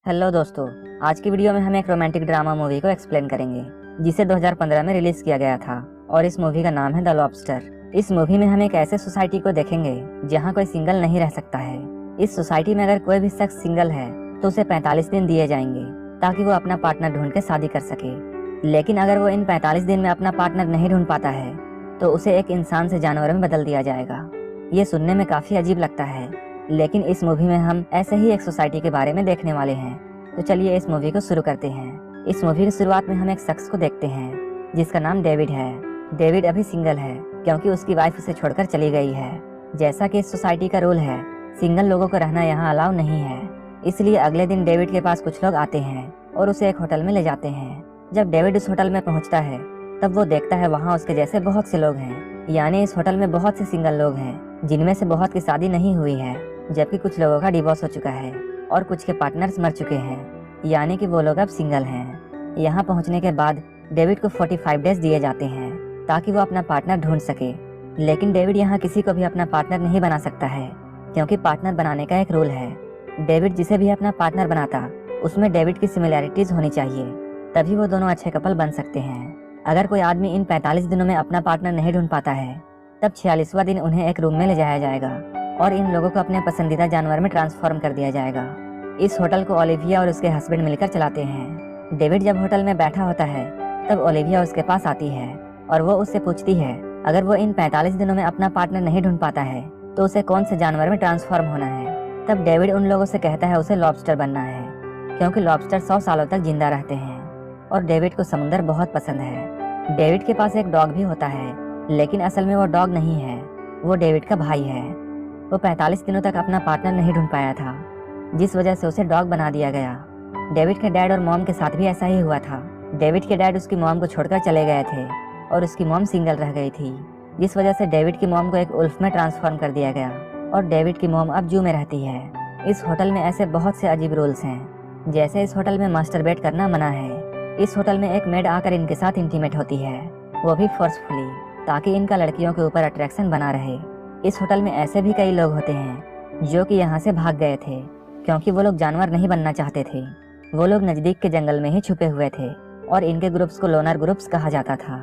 Hello दोस्तों, आज की वीडियो में हम एक रोमांटिक ड्रामा मूवी को एक्सप्लेन करेंगे जिसे 2015 में रिलीज किया गया था और इस मूवी का नाम है द लॉबस्टर। इस मूवी में हम एक ऐसे सोसाइटी को देखेंगे जहां कोई सिंगल नहीं रह सकता है। इस सोसाइटी में अगर कोई भी शख्स सिंगल है तो उसे 45 दिन दिए जाएंगे ताकि वो अपना पार्टनर ढूंढ के शादी कर सके। लेकिन अगर वो इन 45 दिन में अपना पार्टनर नहीं ढूंढ पाता है तो उसे एक इंसान से जानवर में बदल दिया जाएगा। ये सुनने में काफी अजीब लगता है, लेकिन इस मूवी में हम ऐसे ही एक सोसाइटी के बारे में देखने वाले हैं। तो चलिए इस मूवी को शुरू करते हैं। इस मूवी की शुरुआत में हम एक शख्स को देखते हैं जिसका नाम डेविड है। डेविड अभी सिंगल है क्योंकि उसकी वाइफ उसे छोड़कर चली गई है। जैसा कि इस सोसाइटी का रूल है, सिंगल लोगों को रहना यहाँ अलाउ नहीं है। इसलिए अगले दिन डेविड के पास कुछ लोग आते हैं और उसे एक होटल में ले जाते हैं। जब डेविड उस होटल में पहुँचता है तब वो देखता है वहाँ उसके जैसे बहुत से लोग हैं। यानी इस होटल में बहुत से सिंगल लोग हैं जिनमें से बहुत की शादी नहीं हुई है, जबकि कुछ लोगों का डिवोर्स हो चुका है और कुछ के पार्टनर्स मर चुके हैं, यानी कि वो लोग अब सिंगल हैं। यहाँ पहुँचने के बाद डेविड को 45 डेज दिए जाते हैं ताकि वो अपना पार्टनर ढूंढ सके। लेकिन डेविड यहाँ किसी को भी अपना पार्टनर नहीं बना सकता है क्योंकि पार्टनर बनाने का एक रूल है। डेविड जिसे भी अपना पार्टनर बनाता उसमें डेविड की सिमिलैरिटीज होनी चाहिए, तभी वो दोनों अच्छे कपल बन सकते हैं। अगर कोई आदमी इन 45 दिनों में अपना पार्टनर नहीं ढूंढ पाता है तब 46वां दिन उन्हें एक रूम में ले जाया जाएगा और इन लोगों को अपने पसंदीदा जानवर में ट्रांसफॉर्म कर दिया जाएगा। इस होटल को ओलिविया और उसके हस्बैंड मिलकर चलाते हैं। डेविड जब होटल में बैठा होता है तब ओलिविया उसके पास आती है और वो उससे पूछती है अगर वो इन 45 दिनों में अपना पार्टनर नहीं ढूंढ पाता है तो उसे कौन से जानवर में ट्रांसफॉर्म होना है। तब डेविड उन लोगों से कहता है उसे लॉबस्टर बनना है क्योंकि लॉबस्टर 100 सालों तक जिंदा रहते हैं और डेविड को समुद्र बहुत पसंद है। डेविड के पास एक डॉग भी होता है, लेकिन असल में वो डॉग नहीं है, वो डेविड का भाई है। वो 45 दिनों तक अपना पार्टनर नहीं ढूंढ पाया था, जिस वजह से उसे डॉग बना दिया गया। डेविड के डैड और मॉम के साथ भी ऐसा ही हुआ था। डेविड के डैड उसकी मॉम को छोड़कर चले गए थे और उसकी मॉम सिंगल रह गई थी, जिस वजह से डेविड की मॉम को एक उल्फ में ट्रांसफॉर्म कर दिया गया और डेविड की मॉम अब जू में रहती है। इस होटल में ऐसे बहुत से अजीब रूल्स हैं, जैसे इस होटल में मास्टरबेट करना मना है। इस होटल में एक मेड आकर इनके साथ इंटीमेट होती है, वो भी फोर्सफुली, ताकि इनका लड़कियों के ऊपर अट्रैक्शन बना रहे। इस होटल में ऐसे भी कई लोग होते हैं जो कि यहाँ से भाग गए थे क्योंकि वो लोग जानवर नहीं बनना चाहते थे। वो लोग नजदीक के जंगल में ही छुपे हुए थे और इनके ग्रुप्स को लोनर ग्रुप्स कहा जाता था।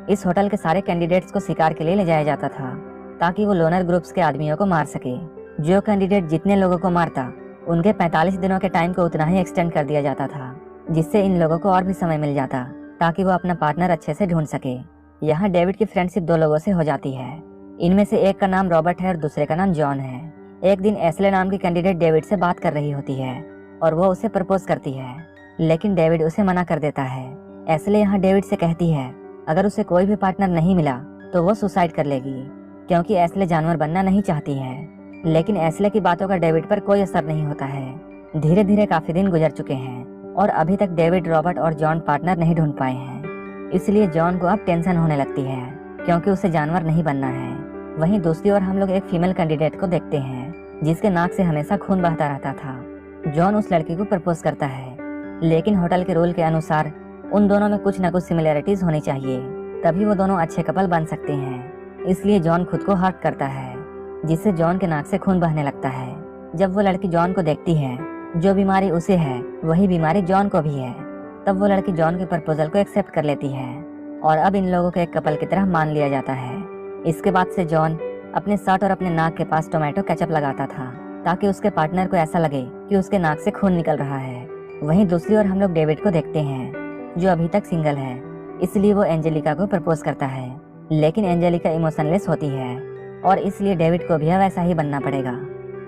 इस होटल के सारे कैंडिडेट्स को शिकार के लिए ले जाया जाता था ताकि वो लोनर ग्रुप्स के आदमियों को मार सके। जो कैंडिडेट जितने लोगों को मारता उनके 45 दिनों के टाइम को उतना ही एक्सटेंड कर दिया जाता था, जिससे इन लोगों को और भी समय मिल जाता ताकि वो अपना पार्टनर अच्छे से ढूंढ सके। यहाँ डेविड की फ्रेंडशिप 2 लोगों से हो जाती है। इनमें से एक का नाम रॉबर्ट है और दूसरे का नाम जॉन है। एक दिन एस्ले नाम की कैंडिडेट डेविड से बात कर रही होती है और वो उसे प्रपोज करती है, लेकिन डेविड उसे मना कर देता है। एस्ले यहाँ डेविड से कहती है अगर उसे कोई भी पार्टनर नहीं मिला तो वो सुसाइड कर लेगी क्योंकि एस्ले जानवर बनना नहीं चाहती है। लेकिन एस्ले की बातों का डेविड पर कोई असर नहीं होता है। धीरे धीरे काफी दिन गुजर चुके हैं और अभी तक डेविड, रॉबर्ट और जॉन पार्टनर नहीं ढूंढ पाए हैं। इसलिए जॉन को अब टेंशन होने लगती है क्योंकि उसे जानवर नहीं बनना है। वहीं दूसरी ओर हम लोग एक फीमेल कैंडिडेट को देखते हैं जिसके नाक से हमेशा खून बहता रहता था। जॉन उस लड़की को प्रपोज करता है, लेकिन होटल के रूल के अनुसार उन दोनों में कुछ न कुछ सिमिलैरिटीज होनी चाहिए, तभी वो दोनों अच्छे कपल बन सकते हैं। इसलिए जॉन खुद को हर्ट करता है, जिससे जॉन के नाक से खून बहने लगता है। जब वो लड़की जॉन को देखती है, जो बीमारी उसे है वही बीमारी जॉन को भी है, तब वो लड़की जॉन के प्रपोजल को एक्सेप्ट कर लेती है और अब इन लोगों को एक कपल की तरह मान लिया जाता है। इसके बाद से जॉन अपने शर्ट और अपने नाक के पास टोमेटो केचप लगाता था ताकि उसके पार्टनर को ऐसा लगे कि उसके नाक से खून निकल रहा है। वहीं दूसरी ओर हम लोग डेविड को देखते हैं जो अभी तक सिंगल है, इसलिए वो एंजेलिका को प्रपोज करता है, लेकिन एंजेलिका इमोशनलेस होती है और इसलिए डेविड को भी वैसा ही बनना पड़ेगा।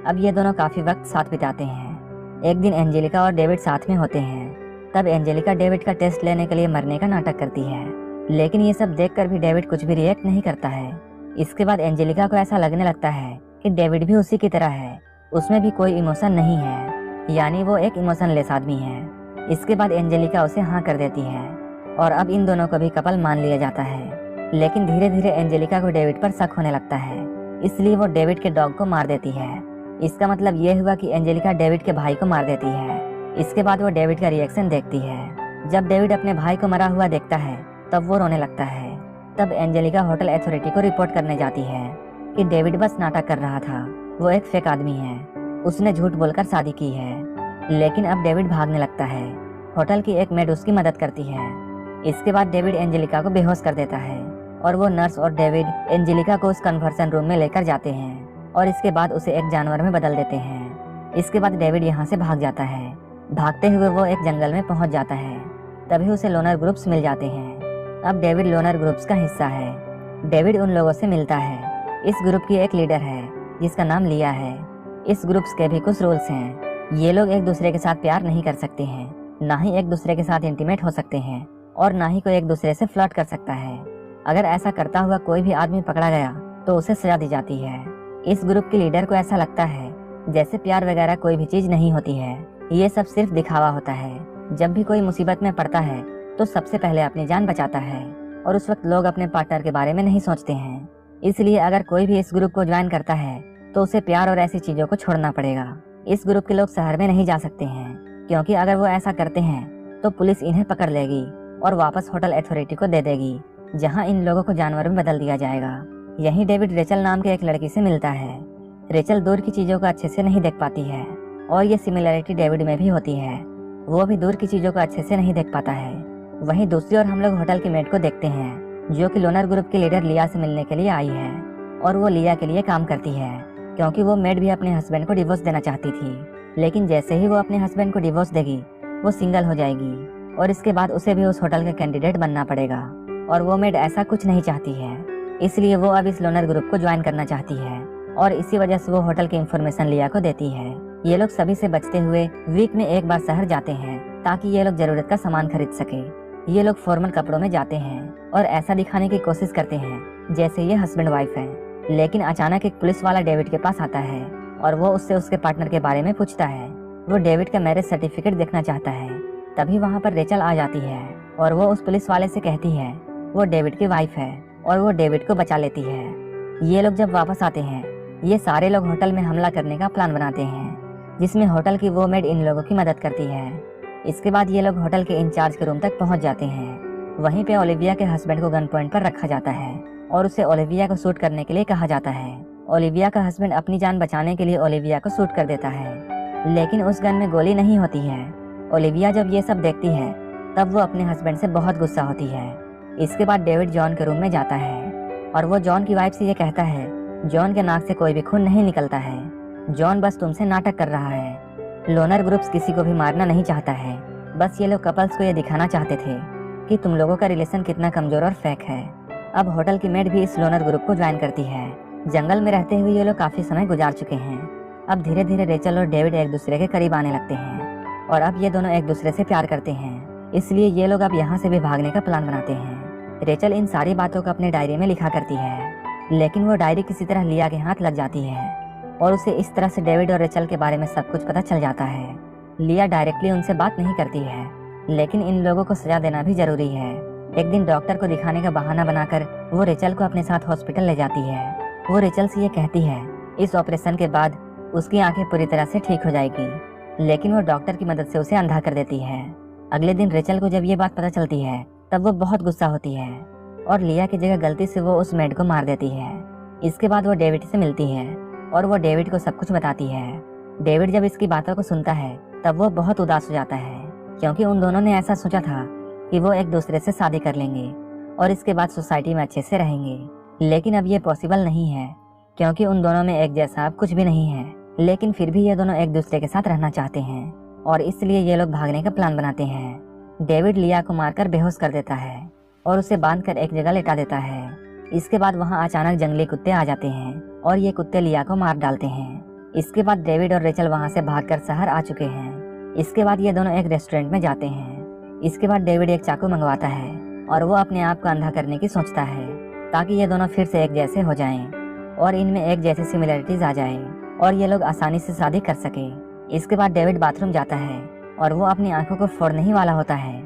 अब ये दोनों काफी वक्त साथ बिताते हैं। एक दिन एंजेलिका और डेविड साथ में होते हैं। तब एंजेलिका डेविड का टेस्ट लेने के लिए मरने का नाटक करती है, लेकिन ये सब देखकर भी डेविड कुछ भी रिएक्ट नहीं करता है। इसके बाद एंजेलिका को ऐसा लगने लगता है कि डेविड भी उसी की तरह है, उसमें भी कोई इमोशन नहीं है, यानी वो एक इमोशनलेस आदमी है। इसके बाद एंजेलिका उसे हाँ कर देती है और अब इन दोनों को भी कपल मान लिया जाता है। लेकिन धीरे धीरे एंजेलिका को डेविड पर शक होने लगता है, इसलिए वो डेविड के डॉग को मार देती है। इसका मतलब ये हुआ कि एंजेलिका डेविड के भाई को मार देती है। इसके बाद वो डेविड का रिएक्शन देखती है। जब डेविड अपने भाई को मरा हुआ देखता है तब वो रोने लगता है। तब एंजेलिका होटल अथॉरिटी को रिपोर्ट करने जाती है कि डेविड बस नाटक कर रहा था, वो एक फेक आदमी है, उसने झूठ बोलकर शादी की है। लेकिन अब डेविड भागने लगता है। होटल की एक मेड उसकी मदद करती है। इसके बाद डेविड एंजेलिका को बेहोश कर देता है और वो नर्स और डेविड एंजेलिका को उस कन्वर्सन रूम में लेकर जाते हैं और इसके बाद उसे एक जानवर में बदल देते हैं। इसके बाद डेविड यहाँ से भाग जाता है। भागते हुए वो एक जंगल में पहुंच जाता है। तभी उसे लोनर ग्रुप्स मिल जाते हैं। अब डेविड लोनर ग्रुप्स का हिस्सा है। डेविड उन लोगों से मिलता है। इस ग्रुप की एक लीडर है जिसका नाम लिया है। इस ग्रुप्स के भी कुछ रूल्स हैं। ये लोग एक दूसरे के साथ प्यार नहीं कर सकते हैं, ना ही एक दूसरे के साथ इंटीमेट हो सकते हैं और ना ही कोई एक दूसरे से फ्लर्ट कर सकता है। अगर ऐसा करता हुआ कोई भी आदमी पकड़ा गया तो उसे सजा दी जाती है। इस ग्रुप के लीडर को ऐसा लगता है जैसे प्यार वगैरह कोई भी चीज नहीं होती है, ये सब सिर्फ दिखावा होता है। जब भी कोई मुसीबत में पड़ता है तो सबसे पहले अपनी जान बचाता है और उस वक्त लोग अपने पार्टनर के बारे में नहीं सोचते हैं। इसलिए अगर कोई भी इस ग्रुप को ज्वाइन करता है तो उसे प्यार और ऐसी चीजों को छोड़ना पड़ेगा। इस ग्रुप के लोग शहर में नहीं जा सकते हैं क्योंकि अगर वो ऐसा करते हैं तो पुलिस इन्हें पकड़ लेगी और वापस होटल अथॉरिटी को दे देगी, जहां इन लोगों को जानवर में बदल दिया जाएगा। यहीं डेविड रेचल नाम के एक लड़की से मिलता है। रेचल दूर की चीजों को अच्छे से नहीं देख पाती है और ये सिमिलरिटी डेविड में भी होती है। वो भी दूर की चीजों को अच्छे से नहीं देख पाता है। वहीं दूसरी ओर हम लोग होटल की मेड को देखते हैं जो कि लोनर ग्रुप की लीडर लिया से मिलने के लिए आई है और वो लिया के लिए काम करती है क्योंकि वो मेड भी अपने हस्बैंड को डिवोर्स देना चाहती थी। लेकिन जैसे ही वो अपने हस्बैंड को डिवोर्स देगी वो सिंगल हो जाएगी और इसके बाद उसे भी उस होटल का कैंडिडेट बनना पड़ेगा और वो मेड ऐसा कुछ नहीं चाहती है। इसलिए वो अब इस लोनर ग्रुप को ज्वाइन करना चाहती है और इसी वजह से वो होटल की इंफॉर्मेशन लिया को देती है। ये लोग सभी से बचते हुए वीक में एक बार शहर जाते हैं ताकि ये लोग जरूरत का सामान खरीद सके। ये लोग फॉर्मल कपड़ों में जाते हैं और ऐसा दिखाने की कोशिश करते हैं जैसे ये हस्बैंड वाइफ है। लेकिन अचानक एक पुलिस वाला डेविड के पास आता है और वो उससे उसके पार्टनर के बारे में पूछता है। वो डेविड का मैरिज सर्टिफिकेट देखना चाहता है। तभी वहाँ पर रेचल आ जाती है और वो उस पुलिस वाले से कहती है वो डेविड की वाइफ है और वो डेविड को बचा लेती है। ये लोग जब वापस आते हैं ये सारे लोग होटल में हमला करने का प्लान बनाते हैं जिसमें होटल की वो मेड इन लोगों की मदद करती है। इसके बाद ये लोग होटल के इंचार्ज के रूम तक पहुंच जाते हैं। वहीं पे ओलिविया के हस्बैंड को गन पॉइंट पर रखा जाता है और उसे ओलिविया को शूट करने के लिए कहा जाता है। ओलिविया का हस्बैंड अपनी जान बचाने के लिए ओलिविया को शूट कर देता है, लेकिन उस गन में गोली नहीं होती है। ओलिविया जब ये सब देखती है तब वो अपने हस्बैंड से बहुत गुस्सा होती है। इसके बाद डेविड जॉन के रूम में जाता है और वो जॉन की वाइफ से ये कहता है जॉन के नाक से कोई भी खून नहीं निकलता है, जॉन बस तुमसे नाटक कर रहा है। लोनर ग्रुप्स किसी को भी मारना नहीं चाहता है, बस ये लोग कपल्स को ये दिखाना चाहते थे कि तुम लोगों का रिलेशन कितना कमजोर और फेक है। अब होटल की मेड भी इस लोनर ग्रुप को ज्वाइन करती है। जंगल में रहते हुए ये लोग काफी समय गुजार चुके हैं। अब धीरे धीरे रेचल और डेविड एक दूसरे के करीब आने लगते हैं और अब ये दोनों एक दूसरे से प्यार करते हैं। इसलिए ये लोग अब यहाँ से भी भागने का प्लान बनाते हैं। रेचल इन सारी बातों को अपने डायरी में लिखा करती है, लेकिन वो डायरी किसी तरह लिया के हाथ लग जाती है और उसे इस तरह से डेविड और रेचल के बारे में सब कुछ पता चल जाता है। लिया डायरेक्टली उनसे बात नहीं करती है, लेकिन इन लोगों को सजा देना भी जरूरी है। एक दिन डॉक्टर को दिखाने का बहाना बनाकर वो रेचल को अपने साथ हॉस्पिटल ले जाती है। वो रेचल से ये कहती है इस ऑपरेशन के बाद उसकी आंखें पूरी तरह से ठीक हो जाएगी, लेकिन वो डॉक्टर की मदद से उसे अंधा कर देती है। अगले दिन रेचल को जब ये बात पता चलती है तब वो बहुत गुस्सा होती है और लिया की जगह गलती से वो उस मेड को मार देती है। इसके बाद वो डेविड से मिलती है और वो डेविड को सब कुछ बताती है। डेविड जब इसकी बातों को सुनता है तब वो बहुत उदास हो जाता है क्योंकि उन दोनों ने ऐसा सोचा था कि वो एक दूसरे से शादी कर लेंगे और इसके बाद सोसाइटी में अच्छे से रहेंगे। लेकिन अब ये पॉसिबल नहीं है क्योंकि उन दोनों में एक जैसा अब कुछ भी नहीं है। लेकिन फिर भी ये दोनों एक दूसरे के साथ रहना चाहते हैं और इसलिए ये लोग भागने का प्लान बनाते हैं। डेविड लिया को मारकर बेहोश कर देता है और उसे बांधकर एक जगह लेटा देता है। इसके बाद वहाँ अचानक जंगली कुत्ते आ जाते हैं और ये कुत्ते लिया को मार डालते हैं। इसके बाद डेविड और रेचल वहाँ से भागकर शहर आ चुके हैं। इसके बाद ये दोनों एक रेस्टोरेंट में जाते हैं। इसके बाद डेविड एक चाकू मंगवाता है और वो अपने आप को अंधा करने की सोचता है ताकि ये दोनों फिर से एक जैसे हो जाएं और इनमें एक जैसी सिमिलरिटीज आ जाए और ये लोग आसानी से शादी कर सके। इसके बाद डेविड बाथरूम जाता है और वो अपनी आंखों को फोड़ने ही वाला होता है,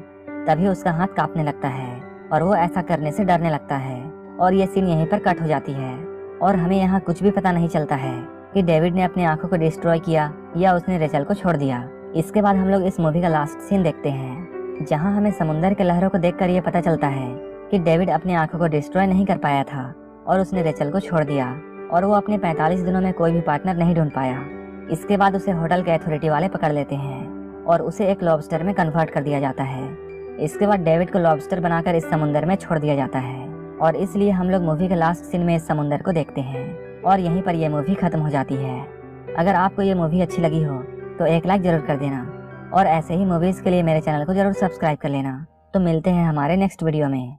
तभी उसका हाथ कांपने लगता है और वो ऐसा करने से डरने लगता है और ये सीन यहीं पर कट हो जाती है और हमें यहाँ कुछ भी पता नहीं चलता है कि डेविड ने अपनी आंखों को डिस्ट्रॉय किया या उसने रेचल को छोड़ दिया। इसके बाद हम लोग इस मूवी का लास्ट सीन देखते हैं जहाँ हमें समुंदर के लहरों को देखकर ये पता चलता है कि डेविड अपनी आंखों को डिस्ट्रॉय नहीं कर पाया था और उसने रेचल को छोड़ दिया और वो अपने 45 दिनों में कोई भी पार्टनर नहीं ढूंढ पाया। इसके बाद उसे होटल के अथॉरिटी वाले पकड़ लेते हैं और उसे एक लॉबस्टर में कन्वर्ट कर दिया जाता है। इसके बाद डेविड को लॉबस्टर बनाकर इस समुंदर में छोड़ दिया जाता है और इसलिए हम लोग मूवी के लास्ट सीन में इस समुंदर को देखते हैं और यहीं पर यह मूवी खत्म हो जाती है। अगर आपको ये मूवी अच्छी लगी हो तो एक लाइक जरूर कर देना और ऐसे ही मूवीज के लिए मेरे चैनल को जरूर सब्सक्राइब कर लेना। तो मिलते हैं हमारे नेक्स्ट वीडियो में।